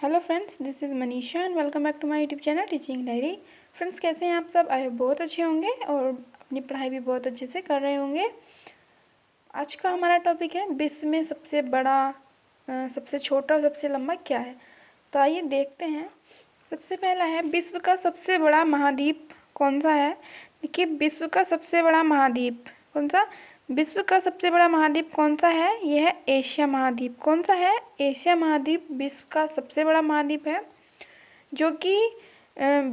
Hello friends, this is Manisha and welcome back to my YouTube channel teaching diary. Friends, कैसे हैं आप सब? I hope बहुत अच्छे होंगे और अपनी पढ़ाई भी बहुत अच्छे से कर रहे होंगे। आज का हमारा टॉपिक है विश्व में सबसे बड़ा, सबसे छोटा और सबसे लंबा क्या है। तो आइए देखते हैं। सबसे पहला है, विश्व का सबसे बड़ा महाद्वीप कौन सा है। देखिए, विश्व का सबसे बड़ा महाद्वीप कौन सा, विश्व का सबसे बड़ा महाद्वीप कौन सा है? यह है एशिया महाद्वीप। कौन सा है? एशिया महाद्वीप विश्व का सबसे बड़ा महाद्वीप है, जो कि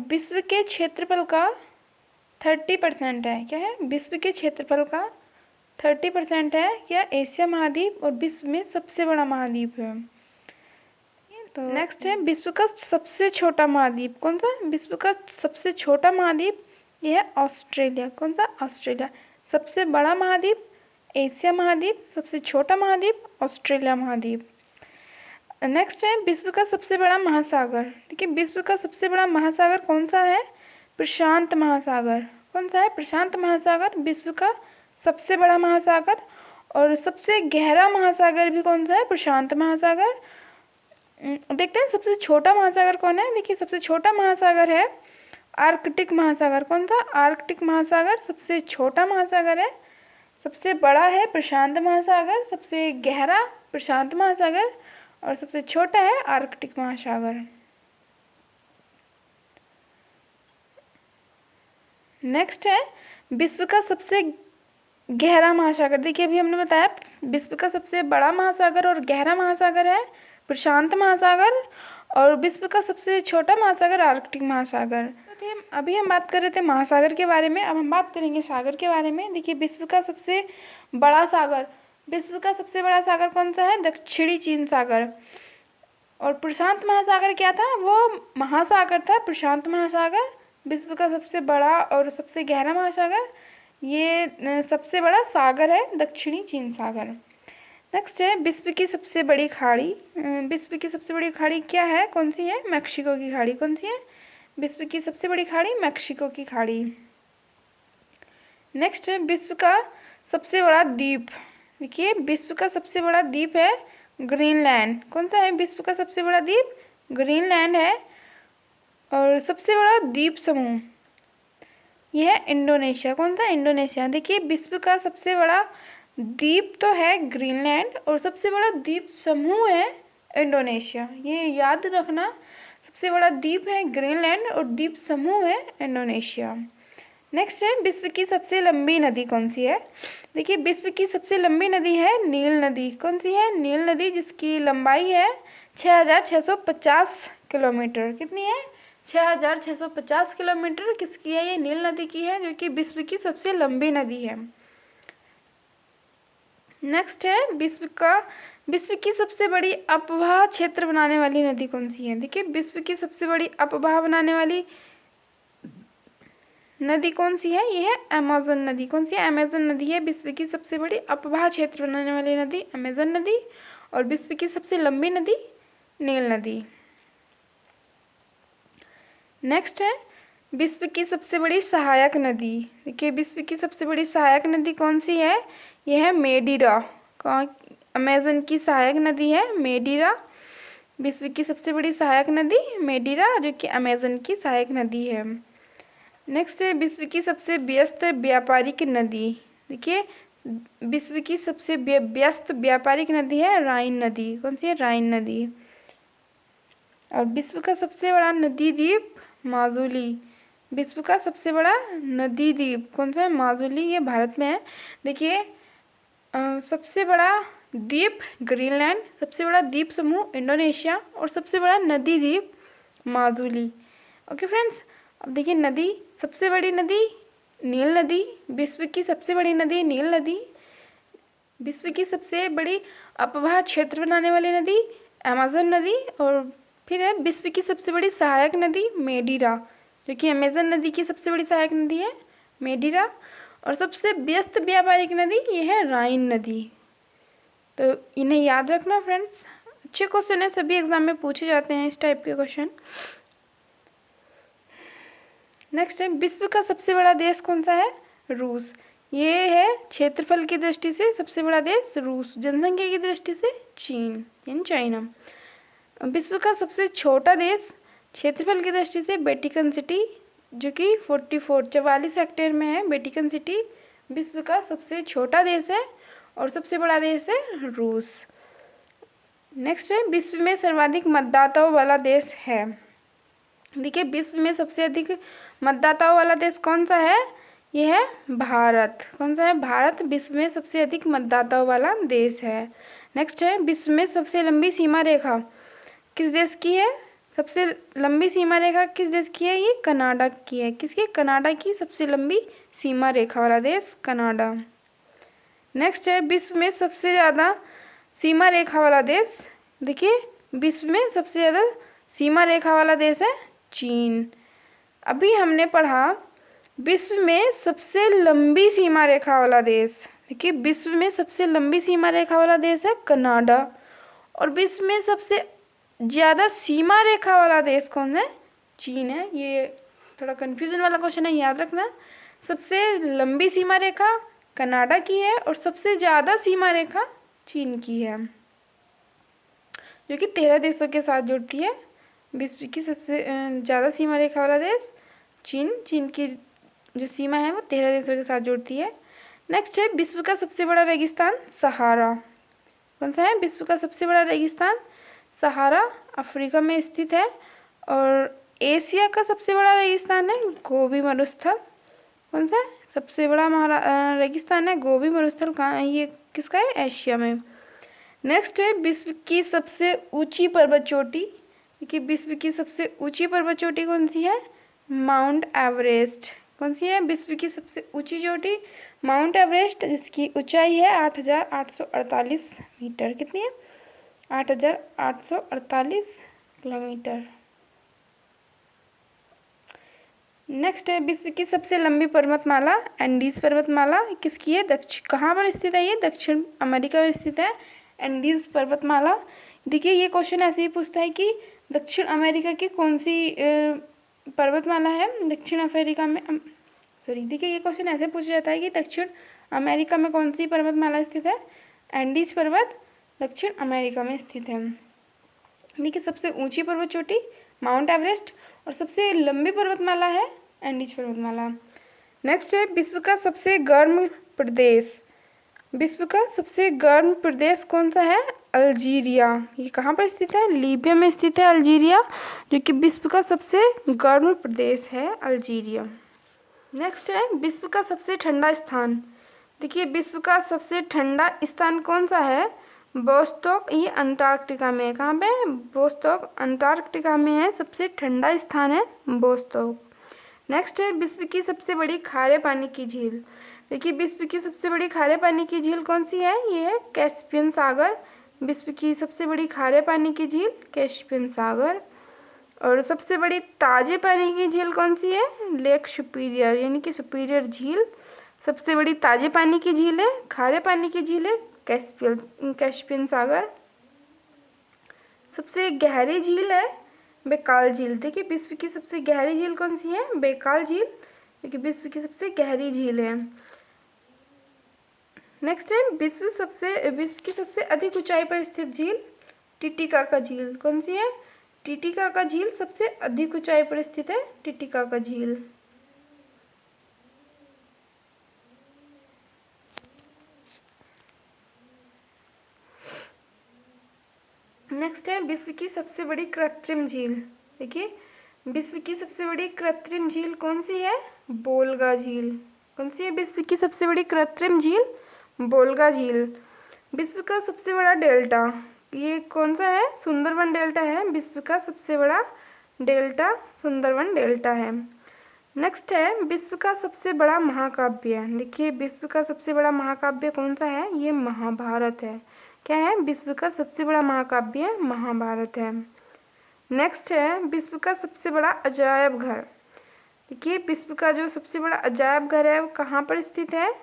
विश्व के क्षेत्रफल का 30% है। क्या है? विश्व के क्षेत्रफल का 30% है क्या एशिया महाद्वीप, और विश्व में सबसे बड़ा महाद्वीप है। तो नेक्स्ट है, विश्व का सबसे छोटा महाद्वीप कौन सा? विश्व का सबसे छोटा महाद्वीप यह है ऑस्ट्रेलिया। कौन सा? ऑस्ट्रेलिया। सबसे बड़ा महाद्वीप एशिया महाद्वीप, सबसे छोटा महाद्वीप ऑस्ट्रेलिया महाद्वीप। नेक्स्ट है, विश्व का सबसे बड़ा महासागर। देखिए, विश्व का सबसे बड़ा महासागर कौन सा है? प्रशांत महासागर। कौन सा है? प्रशांत महासागर विश्व का सबसे बड़ा महासागर। और सबसे गहरा महासागर भी कौन सा है? प्रशांत महासागर। देखते हैं सबसे छोटा महासागर कौन है। देखिए, सबसे छोटा महासागर है आर्कटिक महासागर। कौन सा? आर्कटिक महासागर सबसे छोटा महासागर है। सबसे बड़ा है प्रशांत महासागर, सबसे गहरा प्रशांत महासागर, और सबसे छोटा है आर्कटिक महासागर। नेक्स्ट है, विश्व का सबसे गहरा महासागर। देखिए, अभी हमने बताया विश्व का सबसे बड़ा महासागर और गहरा महासागर है प्रशांत महासागर, और विश्व का सबसे छोटा महासागर आर्कटिक महासागर। तो अभी हम बात कर रहे थे महासागर के बारे में, अब हम बात करेंगे सागर के बारे में। देखिए, विश्व का सबसे बड़ा सागर, विश्व का सबसे बड़ा सागर कौन सा है? दक्षिणी चीन सागर। और प्रशांत महासागर क्या था? वो महासागर था प्रशांत महासागर। विश्व का सबसे बड़ा और सबसे गहरा महासागर, ये सबसे बड़ा सागर है दक्षिणी चीन सागर। नेक्स्ट है, विश्व की सबसे बड़ी खाड़ी। विश्व की सबसे बड़ी खाड़ी क्या है? कौन सी है? मैक्सिको की खाड़ी। कौन सी है? विश्व की सबसे बड़ी खाड़ी मैक्सिको की खाड़ी। नेक्स्ट है, विश्व का सबसे बड़ा द्वीप। देखिए, विश्व का सबसे बड़ा द्वीप है ग्रीनलैंड। कौन सा है विश्व का सबसे बड़ा द्वीप? ग्रीनलैंड है। और सबसे बड़ा द्वीप समूह यह है इंडोनेशिया। कौन सा? इंडोनेशिया। देखिए, विश्व का सबसे बड़ा द्वीप तो है ग्रीनलैंड, और सबसे बड़ा द्वीप समूह है इंडोनेशिया। ये याद रखना, सबसे बड़ा द्वीप है ग्रीनलैंड और द्वीप समूह है इंडोनेशिया। नेक्स्ट है, विश्व की सबसे लंबी नदी कौन सी है? देखिए, विश्व की सबसे लंबी नदी है नील नदी। कौन सी है? नील नदी, जिसकी लंबाई है 6650 किलोमीटर। कितनी है? 6650 किलोमीटर। किसकी है? ये नील नदी की है, जो कि विश्व की सबसे लंबी नदी है। नेक्स्ट है, विश्व की सबसे बड़ी अपवाह क्षेत्र बनाने वाली नदी कौन सी है? देखिए, विश्व की सबसे बड़ी अपवाह बनाने वाली नदी कौन सी है? ये है अमेज़न नदी। कौन सी है? अमेज़न नदी है विश्व की सबसे बड़ी अपवाह क्षेत्र बनाने वाली नदी, अमेज़न नदी। और विश्व की सबसे लंबी नदी नील नदी। नेक्स्ट है, विश्व की सबसे बड़ी सहायक नदी। देखिए, विश्व की सबसे बड़ी सहायक नदी कौन सी है? यह है मेडिरा। अमेज़न की सहायक नदी है मेडिरा। विश्व की सबसे बड़ी सहायक नदी मेडिरा, जो कि अमेज़न की सहायक नदी है। नेक्स्ट है, विश्व की सबसे व्यस्त व्यापारिक नदी। देखिए, विश्व की सबसे व्यस्त व्यापारिक नदी है राइन नदी। कौन सी है? राइन नदी। और विश्व का सबसे बड़ा नदी द्वीप माजुली। विश्व का सबसे बड़ा नदी द्वीप कौन सा है? माजुली। ये भारत में है। देखिए, सबसे बड़ा द्वीप ग्रीनलैंड, सबसे बड़ा द्वीप समूह इंडोनेशिया, और सबसे बड़ा नदी द्वीप माजुली। ओके फ्रेंड्स, अब देखिए, नदी, सबसे बड़ी नदी नील नदी, विश्व की सबसे बड़ी नदी नील नदी, विश्व की सबसे बड़ी अपवाह क्षेत्र बनाने वाली नदी अमेज़न नदी, और फिर है विश्व की सबसे बड़ी सहायक नदी मेडिरा, जो कि अमेज़न नदी की सबसे बड़ी सहायक नदी है मेडिरा। और सबसे व्यस्त व्यापारिक नदी ये है राइन नदी। तो इन्हें याद रखना फ्रेंड्स, अच्छे क्वेश्चन है, सभी एग्जाम में पूछे जाते हैं इस टाइप के क्वेश्चन। नेक्स्ट है, विश्व का सबसे बड़ा देश कौन सा है? रूस। ये है क्षेत्रफल की दृष्टि से सबसे बड़ा देश रूस, जनसंख्या की दृष्टि से चीन, इन चाइना। विश्व का सबसे छोटा देश क्षेत्रफल की दृष्टि से वेटिकन सिटी, जो कि 44 हेक्टेयर में है। वेटिकन सिटी विश्व का सबसे छोटा देश है और सबसे बड़ा देश है रूस। नेक्स्ट है, विश्व में सर्वाधिक मतदाताओं वाला देश है। देखिए, विश्व में सबसे अधिक मतदाताओं वाला देश कौन सा है? यह है भारत। कौन सा है? भारत विश्व में सबसे अधिक मतदाताओं वाला देश है। नेक्स्ट है, विश्व में सबसे लंबी सीमा रेखा किस देश की है? सबसे लंबी सीमा रेखा किस देश की है? ये कनाडा की है। किसकी? कनाडा की सबसे लंबी सीमा रेखा वाला देश कनाडा। नेक्स्ट है, विश्व में सबसे ज़्यादा सीमा रेखा वाला देश। देखिए, विश्व में सबसे ज़्यादा सीमा रेखा वाला देश है चीन। अभी हमने पढ़ा विश्व में सबसे लंबी सीमा रेखा वाला देश। देखिए, विश्व में सबसे लंबी सीमा रेखा वाला देश है कनाडा, और विश्व में सबसे ज़्यादा सीमा रेखा वाला देश कौन है? चीन है। ये थोड़ा कन्फ्यूजन वाला क्वेश्चन है, याद रखना। सबसे लंबी सीमा रेखा कनाडा की है और सबसे ज़्यादा सीमा रेखा चीन की है, जो कि 13 देशों के साथ जुड़ती है। विश्व की सबसे ज़्यादा सीमा रेखा वाला देश चीन। चीन की जो सीमा है वो 13 देशों के साथ जुड़ती है। नेक्स्ट है, विश्व का सबसे बड़ा रेगिस्तान सहारा। कौन सा है? विश्व का सबसे बड़ा रेगिस्तान सहारा अफ्रीका में स्थित है। और एशिया का सबसे बड़ा रेगिस्तान है गोबी मरुस्थल। कौन सा है? सबसे बड़ा रेगिस्तान है गोबी मरुस्थल। कहाँ है? ये किसका है? एशिया में। नेक्स्ट है, विश्व की सबसे ऊंची पर्वत चोटी। देखिए, विश्व की सबसे ऊंची पर्वत चोटी कौन सी है? Mount Everest. कौन सी है? विश्व की सबसे ऊंची चोटी माउंट एवरेस्ट, जिसकी ऊंचाई है 8,848 मीटर। कितनी है? 8,848 किलोमीटर। नेक्स्ट है, विश्व की सबसे लंबी पर्वतमाला एंडीज पर्वतमाला किसकी है? कहाँ पर स्थित है? ये दक्षिण अमेरिका में स्थित है एंडीज पर्वतमाला। देखिए, ये क्वेश्चन ऐसे ही पूछता है कि दक्षिण अमेरिका की कौन सी पर्वतमाला है दक्षिण अफ्रीका में। देखिए, ये क्वेश्चन ऐसे पूछा जाता है कि दक्षिण अमेरिका में कौन सी पर्वतमाला स्थित है? एंडीज पर्वत दक्षिण अमेरिका में स्थित है। देखिए, सबसे ऊंची पर्वत चोटी माउंट एवरेस्ट और सबसे लंबी पर्वतमाला है एंडीज पर्वतमाला। नेक्स्ट है, विश्व का सबसे गर्म प्रदेश। विश्व का सबसे गर्म प्रदेश कौन सा है? अल्जीरिया। ये कहाँ पर स्थित है? लीबिया में स्थित है अल्जीरिया, जो कि विश्व का सबसे गर्म प्रदेश है अल्जीरिया। नेक्स्ट है, विश्व का सबसे ठंडा स्थान। देखिए, विश्व का सबसे ठंडा स्थान कौन सा है? वोस्टॉक। ये अंटार्कटिका में है। कहाँ पे? वोस्टॉक अंटार्कटिका में है। सबसे ठंडा स्थान है वोस्टॉक। नेक्स्ट है, विश्व की सबसे बड़ी खारे पानी की झील। देखिए, विश्व की सबसे बड़ी खारे पानी की झील कौन सी है? ये है कैस्पियन सागर। विश्व की सबसे बड़ी खारे पानी की झील कैस्पियन सागर। और सबसे बड़ी ताजे पानी की झील कौन सी है? लेक सुपीरियर, यानी कि सुपीरियर झील सबसे बड़ी ताजे पानी की झील है। खारे पानी की झील है कैस्पियन सागर। सबसे गहरी झील है बैकाल झील। देखिए, विश्व की सबसे गहरी झील कौन सी है? बैकाल झील, क्योंकि विश्व की सबसे गहरी झील है। नेक्स्ट है, विश्व की सबसे अधिक ऊंचाई पर स्थित झील टिटिकाका झील। कौन सी है? टिटिकाका झील सबसे अधिक ऊंचाई पर स्थित है टिटिकाका झील। नेक्स्ट है, विश्व की सबसे बड़ी कृत्रिम झील। देखिए, विश्व की सबसे बड़ी कृत्रिम झील कौन सी है? बोलगा झील। कौन सी है विश्व की सबसे बड़ी कृत्रिम झील? बोलगा झील। विश्व का सबसे बड़ा डेल्टा, ये कौन सा है? सुंदरबन डेल्टा है। विश्व का सबसे बड़ा डेल्टा सुंदरबन डेल्टा है। नेक्स्ट है, विश्व का सबसे बड़ा महाकाव्य। देखिए, विश्व का सबसे बड़ा महाकाव्य कौन सा है? ये महाभारत है। क्या है? विश्व का सबसे बड़ा महाकाव्य महाभारत है। नेक्स्ट है, विश्व का सबसे बड़ा अजायब घर। देखिए, विश्व का जो सबसे बड़ा अजायब घर है वो कहाँ पर स्थित है?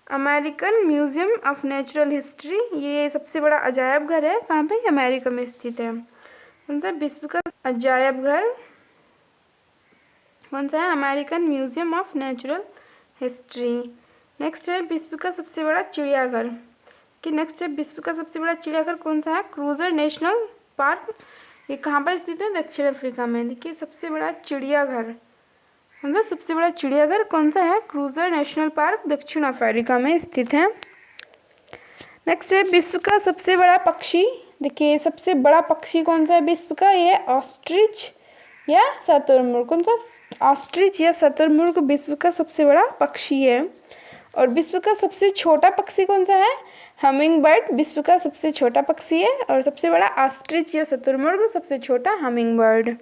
American museum of natural history. ये सबसे बड़ा अजायब घर है। कहाँ पे? अमेरिका में स्थित है। कौन सा? विश्व का अजायब घर कौन सा है? American museum of natural history. Next है, विश्व का सबसे बड़ा चिड़ियाघर। कि नेक्स्ट है, विश्व का सबसे बड़ा चिड़ियाघर कौन सा है? Cruiser national park. ये कहाँ पर स्थित है? दक्षिण अफ्रीका में। देखिए सबसे बड़ा चिड़ियाघर, मतलब सबसे बड़ा चिड़ियाघर कौन सा है? क्रूजर नेशनल पार्क दक्षिण अफ्रीका में स्थित है। नेक्स्ट है विश्व का सबसे बड़ा पक्षी। देखिए सबसे बड़ा पक्षी कौन सा है विश्व का? ये ऑस्ट्रिच या शुतुरमुर्ग। कौन सा? ऑस्ट्रिच या शुतुरमुर्ग विश्व का सबसे बड़ा पक्षी है। और विश्व का सबसे छोटा पक्षी कौन सा है? हमिंग बर्ड विश्व का सबसे छोटा पक्षी है। और सबसे बड़ा ऑस्ट्रिच या शुतुरमुर्ग, सबसे छोटा हमिंग बर्ड।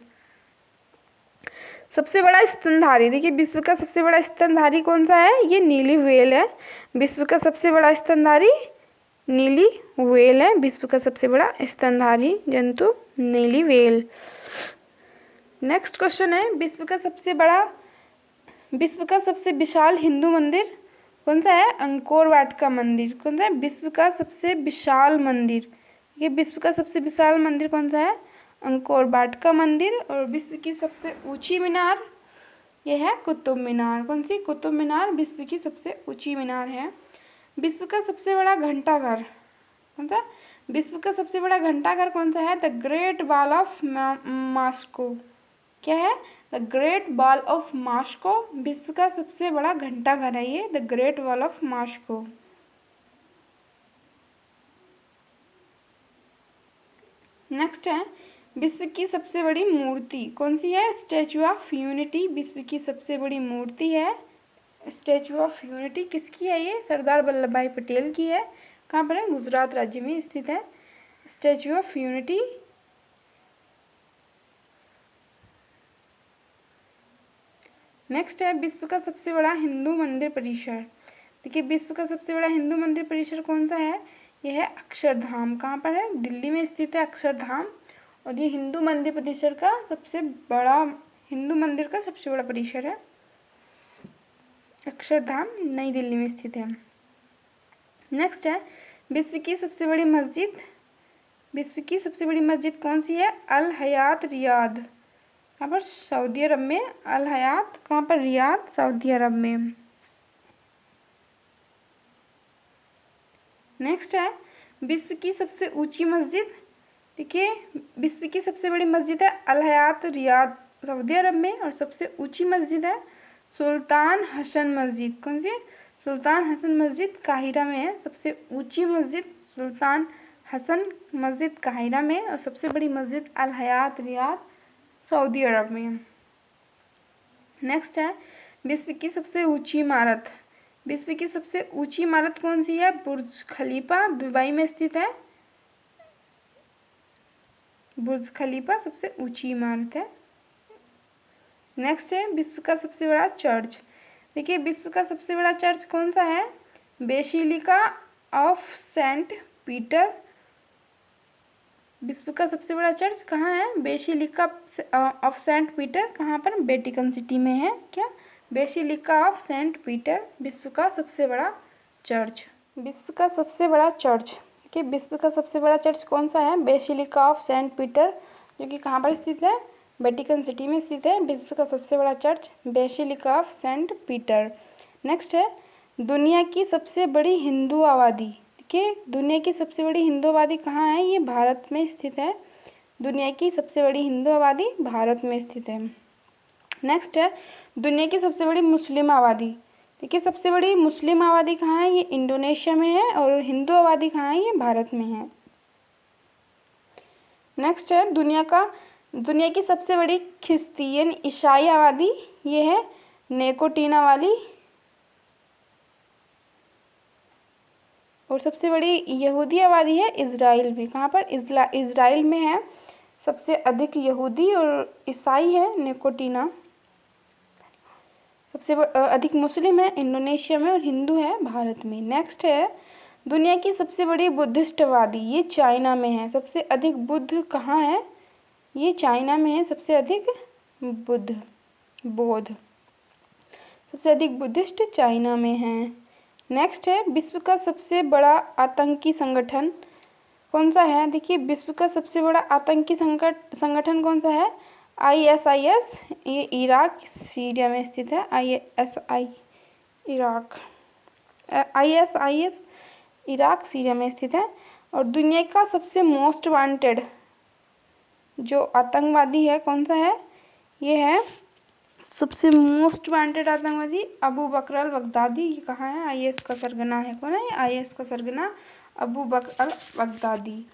सबसे बड़ा स्तनधारी। देखिए विश्व का सबसे बड़ा स्तनधारी कौन सा है? ये नीली व्हेल है। विश्व का सबसे बड़ा स्तनधारी नीली व्हेल है। विश्व का सबसे बड़ा स्तनधारी जंतु नीली व्हेल। नेक्स्ट क्वेश्चन है विश्व का सबसे विशाल हिंदू मंदिर कौन सा है? अंकोर वाट का मंदिर। कौन सा है? विश्व का सबसे विशाल मंदिर। ये विश्व का सबसे विशाल मंदिर कौन सा है? अंकोर वाट का मंदिर। और विश्व की सबसे ऊंची मीनार ये है कुतुब मीनार। कौन सी? कुतुब मीनार विश्व की सबसे ऊंची मीनार है। विश्व का सबसे बड़ा घंटाघर कौन सा? विश्व का सबसे बड़ा घंटाघर कौन सा है? The great wall of Moscow. क्या है? The great wall of Moscow विश्व का सबसे बड़ा घंटाघर है ये, the great wall of Moscow. Next है विश्व की सबसे बड़ी मूर्ति कौन सी है? स्टैचू ऑफ यूनिटी विश्व की सबसे बड़ी मूर्ति है। स्टैचू ऑफ यूनिटी किसकी है? ये सरदार वल्लभ भाई पटेल की है। कहाँ पर है? गुजरात राज्य में स्थित है स्टैचू ऑफ यूनिटी। नेक्स्ट है विश्व का सबसे बड़ा हिंदू मंदिर परिसर। देखिए विश्व का सबसे बड़ा हिंदू मंदिर परिसर कौन सा है? यह है अक्षरधाम। कहाँ पर है? दिल्ली में स्थित है अक्षरधाम। और ये हिंदू मंदिर परिसर का सबसे बड़ा हिंदू मंदिर का सबसे बड़ा परिसर है। अक्षरधाम नई दिल्ली में स्थित है। नेक्स्ट है विश्व की सबसे बड़ी मस्जिद। विश्व की सबसे बड़ी मस्जिद कौन सी है? अल हयात रियाद। कहाँ पर? सऊदी अरब में। अल हयात कहाँ पर? रियाद सऊदी अरब में। नेक्स्ट है विश्व की सबसे ऊंची मस्जिद। देखिए विश्व की सबसे बड़ी मस्जिद है अल हयात रियाद सऊदी अरब में। और सबसे ऊंची मस्जिद है सुल्तान हसन मस्जिद। कौन सी? सुल्तान हसन मस्जिद काहिरा में है। सबसे ऊंची मस्जिद सुल्तान हसन मस्जिद काहिरा में। और सबसे बड़ी मस्जिद अल हयात रियाद सऊदी अरब में। नेक्स्ट है विश्व की सबसे ऊंची इमारत। विश्व की सबसे ऊंची इमारत कौन सी है? बुर्ज खलीफा दुबई में स्थित है। बुर्ज खलीफा सबसे ऊंची इमारत है। नेक्स्ट है विश्व का सबसे बड़ा चर्च। देखिए विश्व का सबसे बड़ा चर्च कौन सा है? Basilica of Saint Peter. विश्व का सबसे बड़ा चर्च कहाँ है? Basilica of Saint Peter. कहाँ पर? वेटिकन सिटी में है। क्या? बेसिलिका ऑफ सेंट पीटर विश्व का सबसे बड़ा चर्च। विश्व का सबसे बड़ा चर्च कि विश्व का सबसे बड़ा चर्च कौन सा है? बेसिलिका ऑफ सेंट पीटर, जो कि कहाँ पर स्थित है? वेटिकन सिटी में स्थित है विश्व का सबसे बड़ा church basilica of Saint Peter. Next है दुनिया की सबसे बड़ी हिंदू आबादी। देखिए दुनिया की सबसे बड़ी हिंदू आबादी कहाँ है? ये भारत में स्थित है। दुनिया की सबसे बड़ी हिंदू आबादी भारत में स्थित है। नेक्स्ट है दुनिया की सबसे बड़ी मुस्लिम आबादी। देखिए सबसे बड़ी मुस्लिम आबादी कहाँ है? ये इंडोनेशिया में है। और हिंदू आबादी कहाँ है? ये भारत में है। नेक्स्ट है दुनिया की सबसे बड़ी क्रिश्चियन ईसाई आबादी। ये है नेकोटीना वाली। और सबसे बड़ी यहूदी आबादी है इजराइल में। कहाँ पर? इजराइल में है सबसे अधिक यहूदी और ईसाई है नेकोटीना। सबसे अधिक मुस्लिम है इंडोनेशिया में और हिंदू है भारत में। नेक्स्ट है दुनिया की सबसे बड़ी बुद्धिस्टवादी। ये चाइना में है। सबसे अधिक बुद्ध कहाँ है? ये चाइना में है सबसे अधिक बौद्ध। सबसे अधिक बुद्धिस्ट चाइना में है। नेक्स्ट है विश्व का सबसे बड़ा आतंकी संगठन कौन सा है? देखिए विश्व का सबसे बड़ा आतंकी संगठन कौन सा है? ISIS। ये इराक सीरिया में स्थित है। ISIS इराक सीरिया में स्थित है। और दुनिया का सबसे मोस्ट वांटेड जो आतंकवादी है कौन सा है, ये है सबसे मोस्ट वांटेड आतंकवादी अबू बकर अल बगदादी। ये कहाँ है, आईएस का सरगना है। कौन है, आईएस का सरगना अबू बकर अल बगदादी।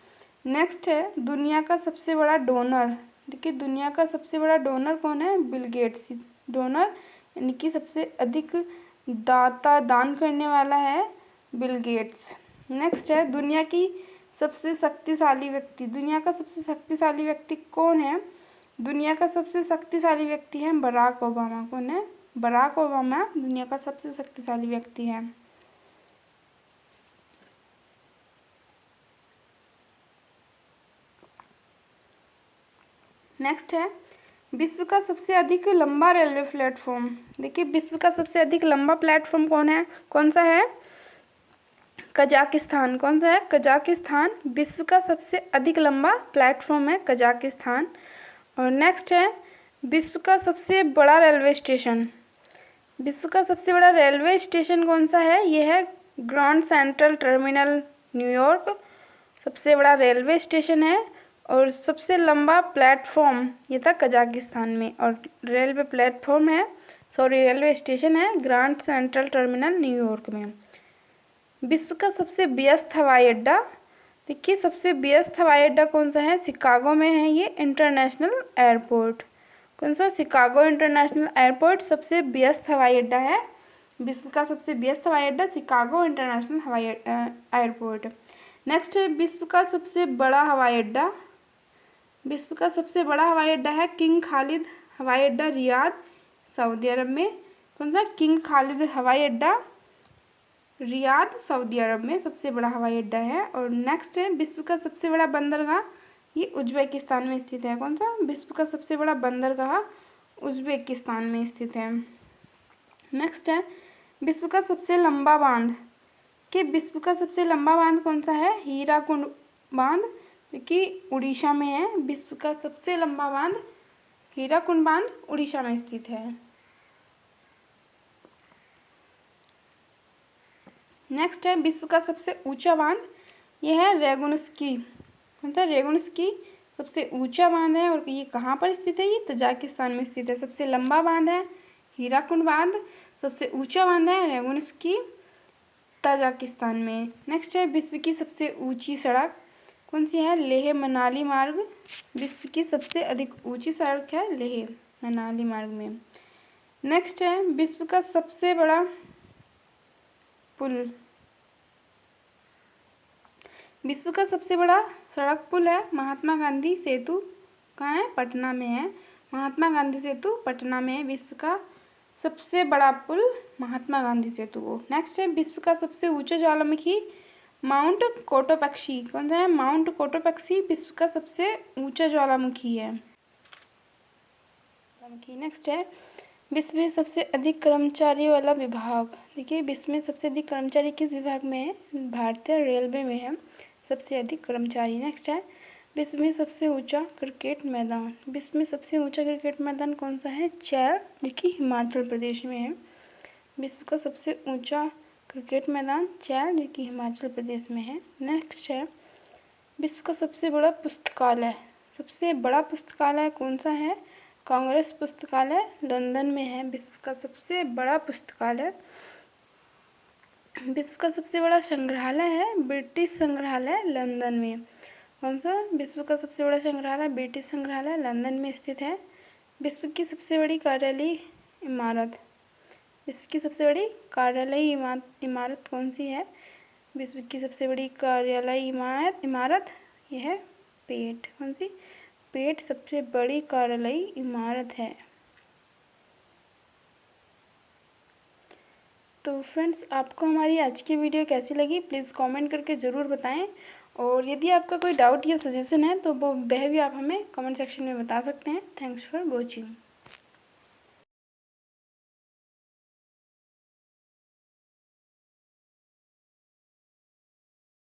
नेक्स्ट है दुनिया का सबसे बड़ा डोनर। देखिए दुनिया का सबसे बड़ा डोनर कौन है, बिल गेट्स। डोनर यानी कि सबसे अधिक दान करने वाला है बिल गेट्स। नेक्स्ट है दुनिया की सबसे शक्तिशाली व्यक्ति। दुनिया का सबसे शक्तिशाली व्यक्ति कौन है, दुनिया का सबसे शक्तिशाली व्यक्ति है बराक ओबामा। कौन है, बराक ओबामा दुनिया का सबसे शक्तिशाली व्यक्ति है। नेक्स्ट है विश्व का सबसे अधिक लंबा रेलवे प्लेटफॉर्म। देखिए विश्व का सबसे अधिक लंबा प्लेटफॉर्म कौन है, कौन सा है, कजाकिस्तान। कौन सा है, कजाकिस्तान। विश्व का सबसे अधिक लंबा प्लेटफॉर्म है कजाकिस्तान। और नेक्स्ट है विश्व का सबसे बड़ा रेलवे स्टेशन। विश्व का सबसे बड़ा रेलवे स्टेशन कौन सा है, ये है ग्रांड सेंट्रल टर्मिनल न्यूयॉर्क। सबसे बड़ा रेलवे स्टेशन है और सबसे लंबा प्लेटफॉर्म ये था कजाकिस्तान में। और रेलवे प्लेटफॉर्म है, सॉरी रेलवे स्टेशन है ग्रांड सेंट्रल टर्मिनल न्यूयॉर्क में। विश्व का सबसे व्यस्त हवाई अड्डा। देखिए सबसे व्यस्त हवाई अड्डा कौन सा है, शिकागो में है ये इंटरनेशनल एयरपोर्ट। कौन सा, शिकागो इंटरनेशनल एयरपोर्ट सबसे व्यस्त हवाई अड्डा है। विश्व का सबसे व्यस्त हवाई अड्डा शिकागो इंटरनेशनल हवाई एयरपोर्ट। नेक्स्ट है विश्व का सबसे बड़ा हवाई अड्डा। विश्व का सबसे बड़ा हवाई अड्डा है किंग खालिद हवाई अड्डा रियाद सऊदी अरब में। कौन सा, किंग खालिद हवाई अड्डा रियाद सऊदी अरब में सबसे बड़ा हवाई अड्डा है। और नेक्स्ट है विश्व का सबसे बड़ा बंदरगाह, ये उज्बेकिस्तान में स्थित है। कौन सा, विश्व का सबसे बड़ा बंदरगाह उज्बेकिस्तान में स्थित है। नेक्स्ट है विश्व का सबसे लंबा बांध। कि विश्व का सबसे लंबा बांध कौन सा है, हीराकुंड बांध, जो कि उड़ीसा में है। विश्व का सबसे लंबा बांध हीराकुंड बांध उड़ीसा में स्थित है। नेक्स्ट है विश्व का सबसे ऊंचा बांध, यह है रेगुनस्की। कौन सा, रेगुनस्की सबसे ऊंचा बांध है और ये कहाँ पर स्थित है, ये तजाकिस्तान में स्थित है। सबसे लंबा बांध है हीराकुंड बांध, सबसे ऊंचा बांध है रेगुनस्की तजाकिस्तान में। नेक्स्ट है विश्व की सबसे ऊंची सड़क कौन सी है, लेह मनाली मार्ग। विश्व की सबसे अधिक ऊंची सड़क है लेह मनाली मार्ग में। नेक्स्ट है विश्व का सबसे बड़ा पुल। विश्व का सबसे बड़ा सड़क पुल है महात्मा गांधी सेतु। कहाँ है, पटना में है। महात्मा गांधी सेतु पटना में है विश्व का सबसे बड़ा पुल महात्मा गांधी सेतु वो। नेक्स्ट है विश्व का सबसे ऊंचा ज्वालामुखी माउंट कोटोपैक्सी। कौन सा है, माउंट कोटोपैक्सी विश्व का सबसे ऊंचा ज्वालामुखी है। नेक्स्ट है विश्व में सबसे अधिक कर्मचारी वाला विभाग। देखिए विश्व में सबसे अधिक कर्मचारी किस विभाग में है, भारतीय रेलवे में है सबसे अधिक कर्मचारी। नेक्स्ट है विश्व में सबसे ऊंचा क्रिकेट मैदान। विश्व में सबसे ऊंचा क्रिकेट मैदान कौन सा है, चैल, जो कि हिमाचल प्रदेश में है। विश्व का सबसे ऊंचा क्रिकेट मैदान चैल, जो कि हिमाचल प्रदेश में है। नेक्स्ट है विश्व का सबसे बड़ा पुस्तकालय। सबसे बड़ा पुस्तकालय कौन सा है, कांग्रेस पुस्तकालय लंदन में है विश्व का सबसे बड़ा पुस्तकालय। विश्व का सबसे बड़ा संग्रहालय है ब्रिटिश संग्रहालय लंदन में। कौन सा, विश्व का सबसे बड़ा संग्रहालय ब्रिटिश संग्रहालय लंदन में स्थित है। विश्व की सबसे बड़ी कार्यालयीय इमारत। विश्व की सबसे बड़ी कार्यालयीय इमारत कौन सी है, विश्व की सबसे बड़ी कार्यालयीय इमारत यह है पेट। कौन सी, पेट सबसे बड़ी कार्यालयीय इमारत है। तो फ्रेंड्स आपको हमारी आज की वीडियो कैसी लगी प्लीज़ कमेंट करके ज़रूर बताएं। और यदि आपका कोई डाउट या सजेशन है तो वह भी आप हमें कमेंट सेक्शन में बता सकते हैं। Thanks for watching.